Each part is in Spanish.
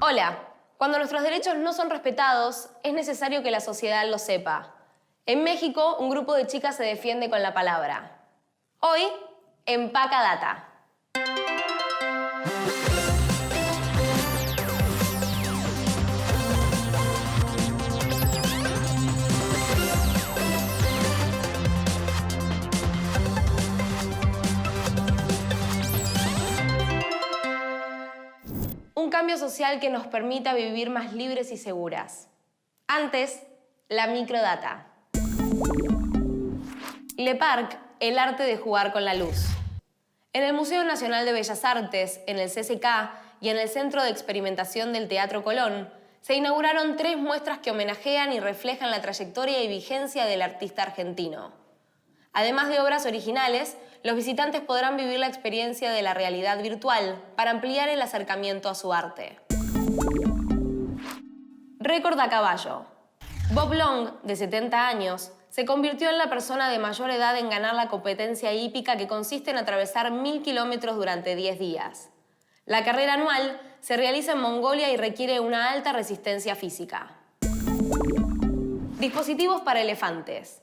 Hola, cuando nuestros derechos no son respetados, es necesario que la sociedad lo sepa. En México, un grupo de chicas se defiende con la palabra. Hoy, Empaca Data. Un cambio social que nos permita vivir más libres y seguras. Antes, la microdata. Le Parc, el arte de jugar con la luz. En el Museo Nacional de Bellas Artes, en el CCK y en el Centro de Experimentación del Teatro Colón, se inauguraron 3 muestras que homenajean y reflejan la trayectoria y vigencia del artista argentino. Además de obras originales, los visitantes podrán vivir la experiencia de la realidad virtual para ampliar el acercamiento a su arte. Récord a caballo. Bob Long, de 70 años, se convirtió en la persona de mayor edad en ganar la competencia hípica que consiste en atravesar 1000 kilómetros durante 10 días. La carrera anual se realiza en Mongolia y requiere una alta resistencia física. Dispositivos para elefantes.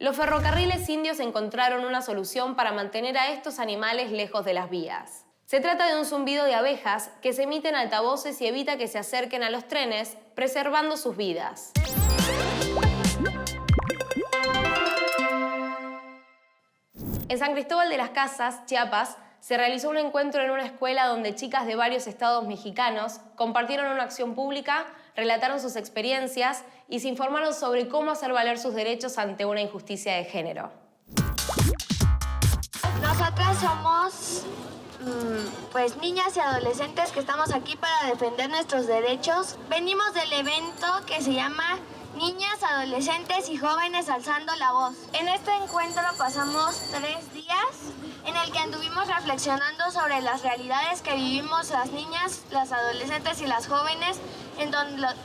Los ferrocarriles indios encontraron una solución para mantener a estos animales lejos de las vías. Se trata de un zumbido de abejas que se emite en altavoces y evita que se acerquen a los trenes, preservando sus vidas. En San Cristóbal de las Casas, Chiapas, se realizó un encuentro en una escuela donde chicas de varios estados mexicanos compartieron una acción pública, relataron sus experiencias y se informaron sobre cómo hacer valer sus derechos ante una injusticia de género. Nosotras somos niñas y adolescentes que estamos aquí para defender nuestros derechos. Venimos del evento que se llama Niñas, Adolescentes y Jóvenes Alzando la Voz. En este encuentro pasamos 3 días en el que anduvimos reflexionando sobre las realidades que vivimos las niñas, las adolescentes y las jóvenes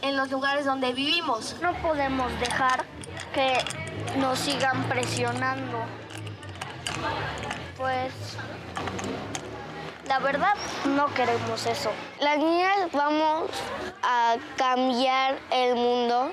en los lugares donde vivimos. No podemos dejar que nos sigan presionando. Pues la verdad no queremos eso. Las niñas vamos a cambiar el mundo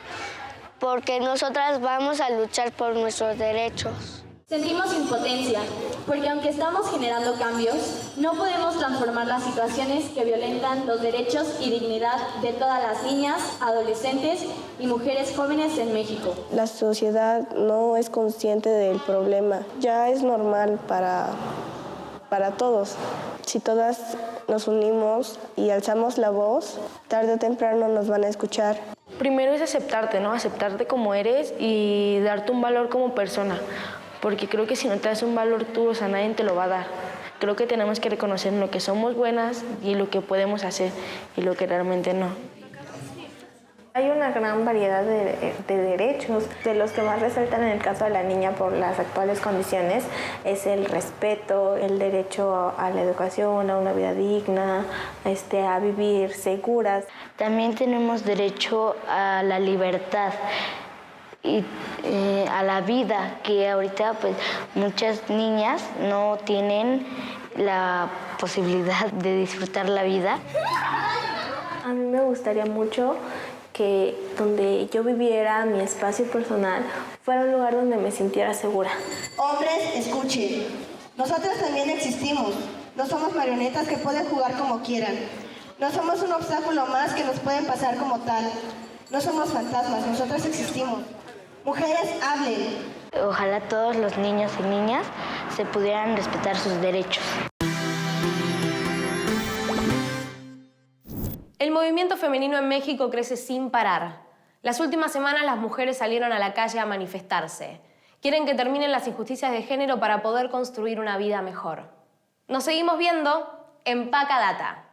porque nosotras vamos a luchar por nuestros derechos. Sentimos impotencia, porque aunque estamos generando cambios, no podemos transformar las situaciones que violentan los derechos y dignidad de todas las niñas, adolescentes y mujeres jóvenes en México. La sociedad no es consciente del problema. Ya es normal para todos. Si todas nos unimos y alzamos la voz, tarde o temprano nos van a escuchar. Primero es aceptarte, ¿no? Aceptarte como eres y darte un valor como persona. Porque creo que si no te das un valor tú, o sea, nadie te lo va a dar. Creo que tenemos que reconocer lo que somos buenas y lo que podemos hacer y lo que realmente no. Hay una gran variedad de derechos. De los que más resaltan en el caso de la niña por las actuales condiciones es el respeto, el derecho a la educación, a una vida digna, a vivir seguras. También tenemos derecho a la libertad y a la vida, que ahorita pues muchas niñas no tienen la posibilidad de disfrutar la vida. A mí me gustaría mucho que donde yo viviera, mi espacio personal, fuera un lugar donde me sintiera segura. Hombres, escuchen. Nosotros también existimos. No somos marionetas que pueden jugar como quieran. No somos un obstáculo más que nos pueden pasar como tal. No somos fantasmas, nosotros existimos. Mujeres, hablen. Ojalá todos los niños y niñas se pudieran respetar sus derechos. El movimiento femenino en México crece sin parar. Las últimas semanas las mujeres salieron a la calle a manifestarse. Quieren que terminen las injusticias de género para poder construir una vida mejor. Nos seguimos viendo en Empaca Data.